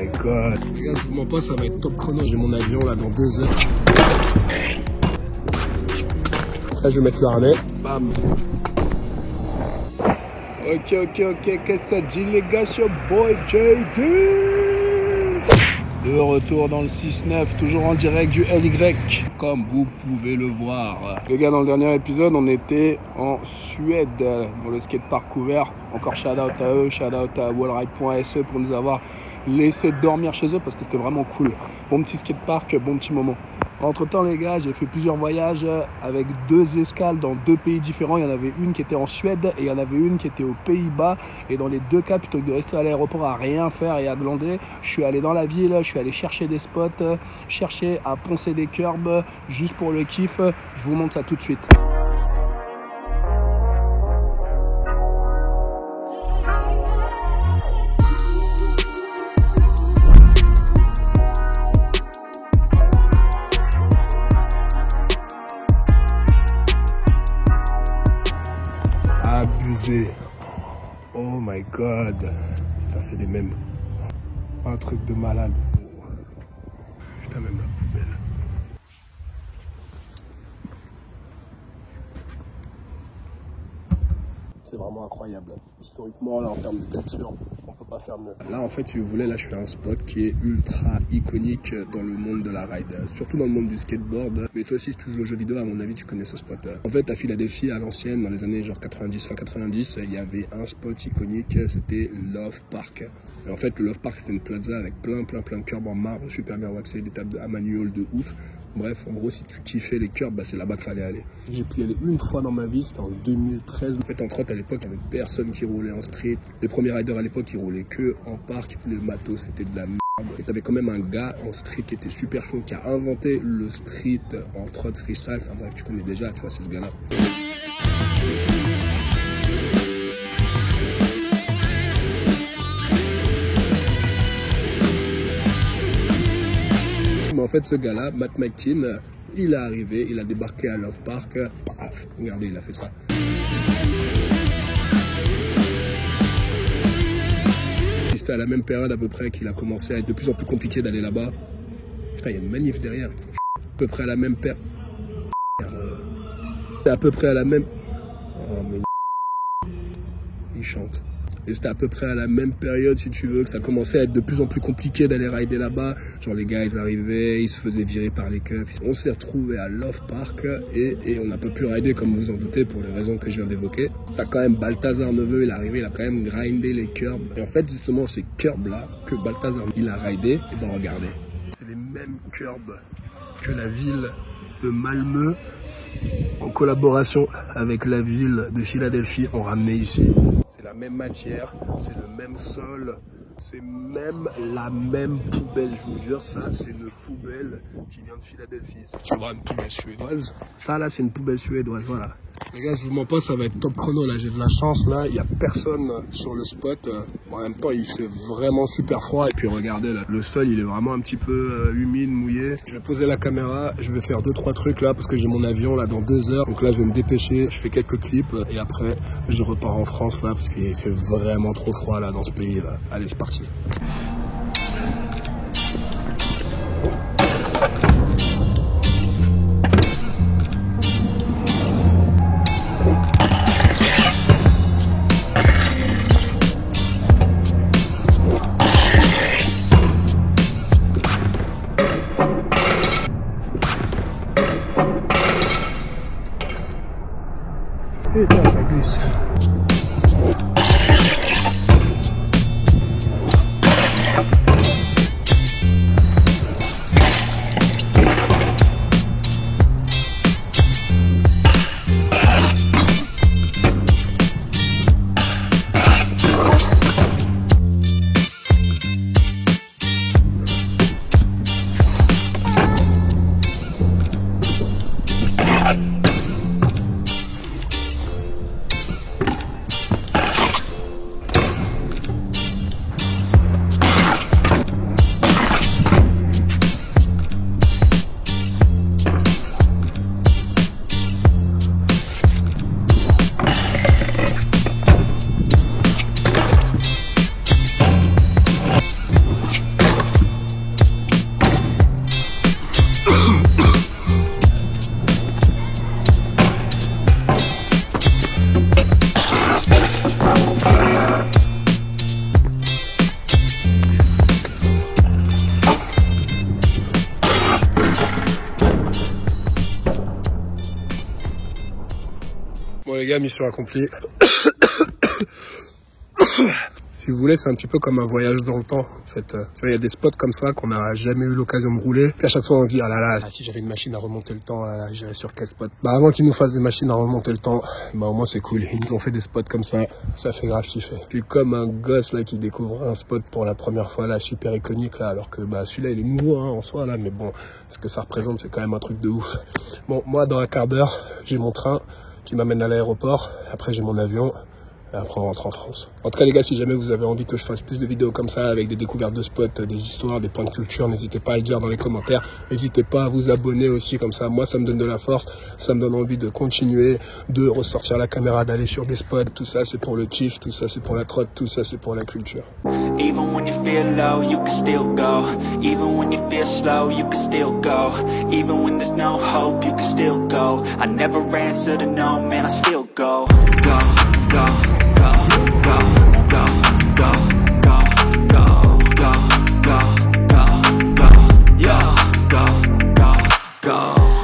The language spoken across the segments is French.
my god. Les gars, je vous mens pas, ça va être top chrono. J'ai mon avion là dans 2 heures. Là, je vais mettre le harnais. Bam. Ok, qu'est-ce que ça dit les gars, c'est your boy JD. De retour dans le 6-9, toujours en direct du LY, comme vous pouvez le voir. Les gars, dans le dernier épisode, on était en Suède, dans le skatepark couvert. Encore shout out à eux, shout out à wallride.se pour nous avoir laissé dormir chez eux parce que c'était vraiment cool. Bon petit skatepark, bon petit moment. Entre temps les gars, j'ai fait plusieurs voyages avec 2 escales dans 2 pays différents. Il y en avait une qui était en Suède et il y en avait une qui était aux Pays-Bas. Et dans les 2 cas, plutôt que de rester à l'aéroport à rien faire et à glander, je suis allé dans la ville, je suis allé chercher des spots, chercher à poncer des curbs juste pour le kiff. Je vous montre ça tout de suite. Abusé. Oh my god. Putain, c'est les mêmes. Un truc de malade. Putain, même la poubelle. C'est vraiment incroyable. Historiquement, là, en termes de texture, on peut pas faire mieux. Là, en fait, si vous voulez, là, je suis à un spot qui est ultra iconique dans le monde de la ride. Surtout dans le monde du skateboard. Mais toi aussi, si tu joues aux jeux vidéo, à mon avis, tu connais ce spot. En fait, à Philadelphie, à l'ancienne, dans les années genre 90, fin 90, il y avait un spot iconique, c'était Love Park. Et en fait, le Love Park, c'était une plaza avec plein de curbs en marbre, super bien waxés, des tables à manual de ouf. Bref, en gros, si tu kiffais les curbs, bah, c'est là-bas qu'il fallait aller. J'ai pu y aller une fois dans ma vie, c'était en 2013. En fait, entre autres, à l'époque, il n'y avait personne qui roulait en street. Les premiers riders à l'époque, ils roulaient que en parc. Le matos, c'était de la merde. Et t'avais quand même un gars en street qui était super chaud, qui a inventé le street en trot freestyle. Enfin bref, tu connais déjà, tu vois, c'est ce gars-là. Mais en fait, ce gars-là, Matt McKean, il est arrivé, il a débarqué à Love Park. Paf, regardez, il a fait ça. C'était à la même période à peu près qu'il a commencé à être de plus en plus compliqué d'aller là-bas. Putain, il y a une manif derrière. À peu près à la même période. À peu près à la même... Oh, mais... Il chante. Et c'était à peu près à la même période, si tu veux, que ça commençait à être de plus en plus compliqué d'aller rider là-bas. Genre les gars, ils arrivaient, ils se faisaient virer par les keufs. On s'est retrouvés à Love Park et on n'a pas pu rider, comme vous en doutez, pour les raisons que je viens d'évoquer. T'as quand même Balthazar Neveu, il est arrivé, il a quand même grindé les curbs. Et en fait, justement, ces curbs-là que Balthazar, il a ridé, et ben regardez. C'est les mêmes curbs que la ville de Malmö, en collaboration avec la ville de Philadelphie, ont ramené ici. C'est la même matière, c'est le même sol, c'est même la même poubelle, je vous jure, ça c'est une poubelle qui vient de Philadelphie. Tu vois, une poubelle suédoise. Ça là c'est une poubelle suédoise, voilà. Les gars, je vous mens pas, ça va être top chrono là, j'ai de la chance là, il n'y a personne sur le spot. En même temps, il fait vraiment super froid. Et puis regardez là, le sol il est vraiment un petit peu humide, mouillé. Je vais poser la caméra, je vais faire 2-3 trucs là parce que j'ai mon avion là dans 2 heures. Donc là, je vais me dépêcher, je fais quelques clips et après, je repars en France là parce qu'il fait vraiment trop froid là dans ce pays là. Allez, c'est parti. Putain, ça glisse. gars, mission accomplie. Si vous voulez, c'est un petit peu comme un voyage dans le temps. En fait, tu vois, il y a des spots comme ça qu'on n'a jamais eu l'occasion de rouler. Puis à chaque fois, on se dit, ah là là, si j'avais une machine à remonter le temps, j'irais sur quel spot. Bah, avant qu'ils nous fassent des machines à remonter le temps, bah, au moins c'est cool. Ils nous ont fait des spots comme ça fait grave kiffer. Puis comme un gosse, là, qui découvre un spot pour la première fois, là, super iconique, là, alors que, bah, celui-là, il est nouveau, hein, en soi, là, mais bon, ce que ça représente, c'est quand même un truc de ouf. Bon, moi, dans un quart d'heure, j'ai mon train qui m'amène à l'aéroport. Après, j'ai mon avion. Et après, on rentre en France. En tout cas, les gars, si jamais vous avez envie que je fasse plus de vidéos comme ça, avec des découvertes de spots, des histoires, des points de culture, n'hésitez pas à le dire dans les commentaires. N'hésitez pas à vous abonner aussi, comme ça. Moi, ça me donne de la force. Ça me donne envie de continuer, de ressortir la caméra, d'aller sur des spots. Tout ça, c'est pour le kiff. Tout ça, c'est pour la trotte. Tout ça, c'est pour la culture. Even when you feel low, you can still go. Even when you feel slow, you can still go. Even when there's no hope, you can still go. I never answer to no, man, I still go. Go, go.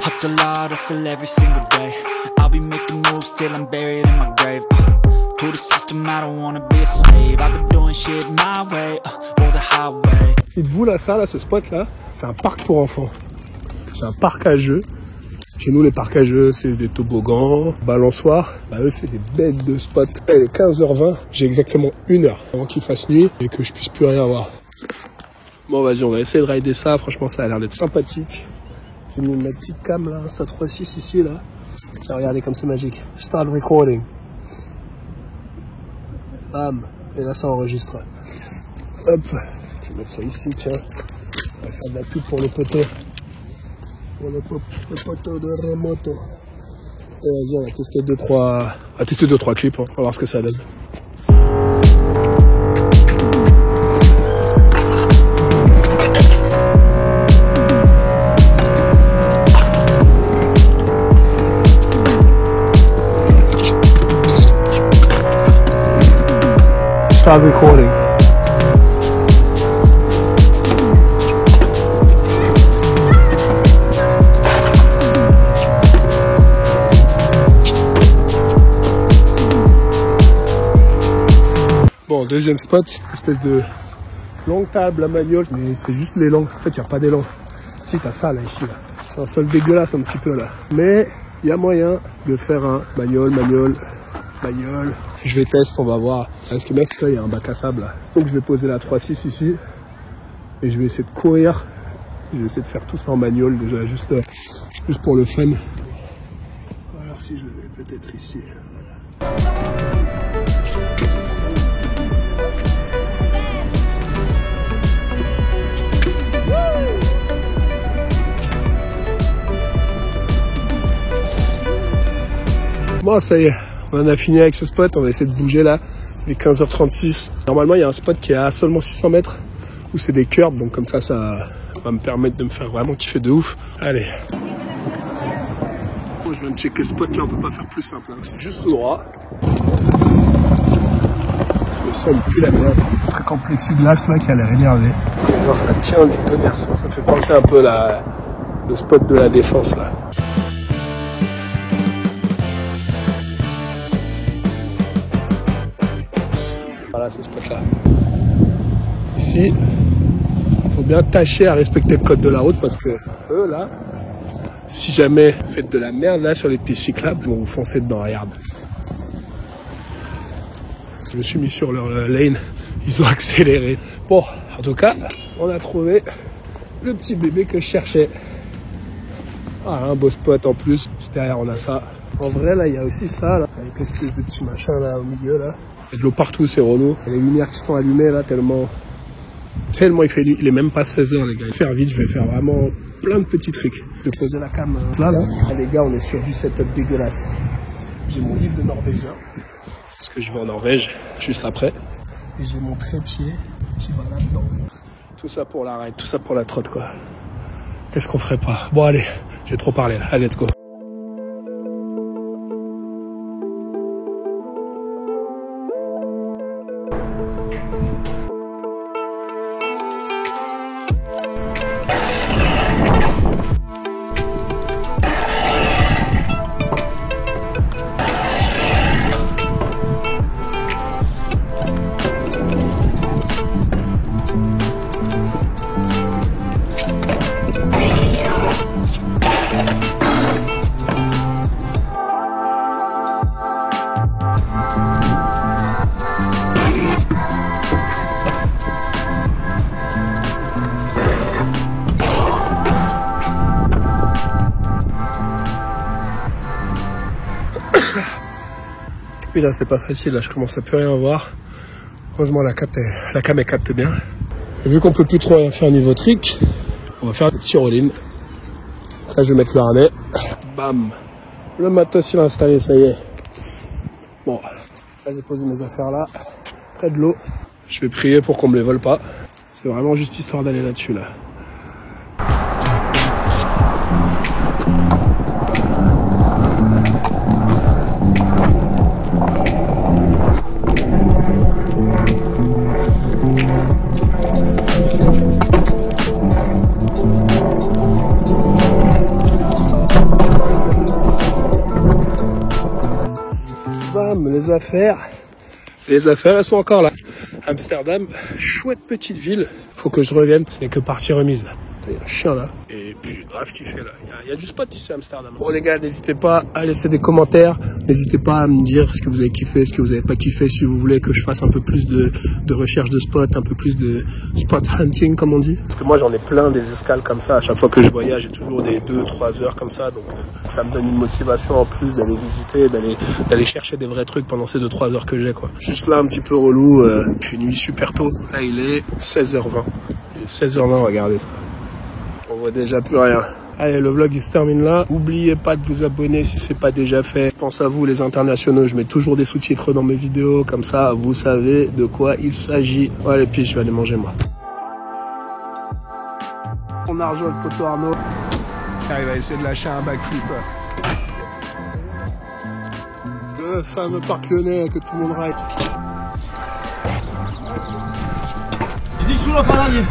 Hustle hard, hustle every single day. I'll be making moves till I'm buried in my grave. To the system, I don't wanna be a slave. I've been doing shit my way, or the highway. Dites-vous là, ça, là, ce spot-là, c'est un parc pour enfants. C'est un parc à jeux. Chez nous, les parcs à jeux, c'est des toboggans, balançoires. Bah, eux, c'est des bêtes de spots. Il est 15h20. J'ai exactement 1 heure avant qu'il fasse nuit et que je puisse plus rien voir. Bon, vas-y, on va essayer de rider ça. Franchement, ça a l'air d'être sympathique. J'ai mis ma petite cam, là, Insta3.6 ici, là. Tiens, regardez comme c'est magique. Start recording. Bam. Et là, ça enregistre. Hop. Je vais mettre ça ici, tiens. On va faire de la pub pour le poteau. Pour le poteau de Remoto. Et vas-y, on va tester 2-3 clips, hein. On va voir ce que ça donne. Start recording. Bon, deuxième spot, espèce de longue table à manioc, mais c'est juste les langues. En fait, il n'y a pas des langues. Si, t'as ça là, ici, là. C'est un sol dégueulasse un petit peu là. Mais il y a moyen de faire un magnol. Je vais tester, on va voir. Ce qui est bien, c'est qu'il y a un bac à sable là. Donc je vais poser la 3.6 ici. Et je vais essayer de courir. Je vais essayer de faire tout ça en magnol déjà, juste pour le fun. Alors si je le mets peut-être ici. Voilà. Bon, ça y est, on en a fini avec ce spot, on va essayer de bouger là, il est 15h36. Normalement, il y a un spot qui est à seulement 600 mètres, où c'est des curbs, donc comme ça va me permettre de me faire vraiment kiffer de ouf. Allez. Bon, je viens de checker le spot là, on peut pas faire plus simple, hein. C'est juste tout droit. Le sol pue la merde. Un truc en plexiglas là qui a l'air énervé. Alors ça tient du tonnerre, ça me fait penser un peu le spot de la Défense là. Voilà ce spot là. Ici, il faut bien tâcher à respecter le code de la route parce que eux là, si jamais vous faites de la merde là sur les pistes cyclables, ils vont vous foncer dedans, regarde. Je me suis mis sur leur lane, ils ont accéléré. Bon, en tout cas, on a trouvé le petit bébé que je cherchais. Ah, un beau spot en plus. Juste derrière, on a ça. En vrai, là, il y a aussi ça, là, avec l'espèce de petit machin là au milieu là. Il y a de l'eau partout, c'est relou. Les lumières qui sont allumées là, tellement il fait nuit. Il est même pas 16h, les gars. Je vais faire vite, je vais faire vraiment plein de petits trucs. Je vais poser la cam là. Ah, les gars, on est sur du setup dégueulasse. J'ai mon livre de norvégien. Parce que je vais en Norvège juste après. Et j'ai mon trépied qui va là-dedans. Tout ça pour la ride, tout ça pour la trotte quoi. Qu'est-ce qu'on ferait pas? Bon allez, j'ai trop parlé là. Allez, let's go. Putain, c'est pas facile, là, je commence à plus rien voir. Heureusement, la cam elle capte bien. Et vu qu'on peut plus trop rien faire niveau trick, on va faire des tyrolines. Là, je vais mettre le harnais. Bam. Le matos, il est installé, ça y est. Bon, là, j'ai posé mes affaires là, près de l'eau. Je vais prier pour qu'on me les vole pas. C'est vraiment juste histoire d'aller là-dessus, là. Bam, les affaires, elles sont encore là. Amsterdam, chouette petite ville. Faut que je revienne, ce n'est que partie remise. Il y a un chien là. Et puis grave kiffé là. Il y a du spot ici à Amsterdam. Bon les gars, n'hésitez pas à laisser des commentaires. N'hésitez pas à me dire ce que vous avez kiffé, ce que vous n'avez pas kiffé. Si vous voulez que je fasse un peu plus de recherche de spots, un peu plus de spot hunting comme on dit. Parce que moi j'en ai plein des escales comme ça. À chaque fois que je voyage, j'ai toujours des 2-3 heures comme ça. Donc ça me donne une motivation en plus d'aller visiter, d'aller chercher des vrais trucs pendant ces 2-3 heures que j'ai quoi. Juste là un petit peu relou. Je suis nuit super tôt. Là il est 16h20. Il est 16h20, regardez ça. On voit déjà plus rien. Allez, le vlog il se termine là. N'oubliez pas de vous abonner si c'est pas déjà fait. Je pense à vous les internationaux, je mets toujours des sous-titres dans mes vidéos, comme ça vous savez de quoi il s'agit. Ouais, et puis je vais aller manger moi. On a rejoint le poteau Arnaud. Il va essayer de lâcher un backflip. Le fameux parc lyonnais que tout le monde ride. J'ai dit sous le dernier.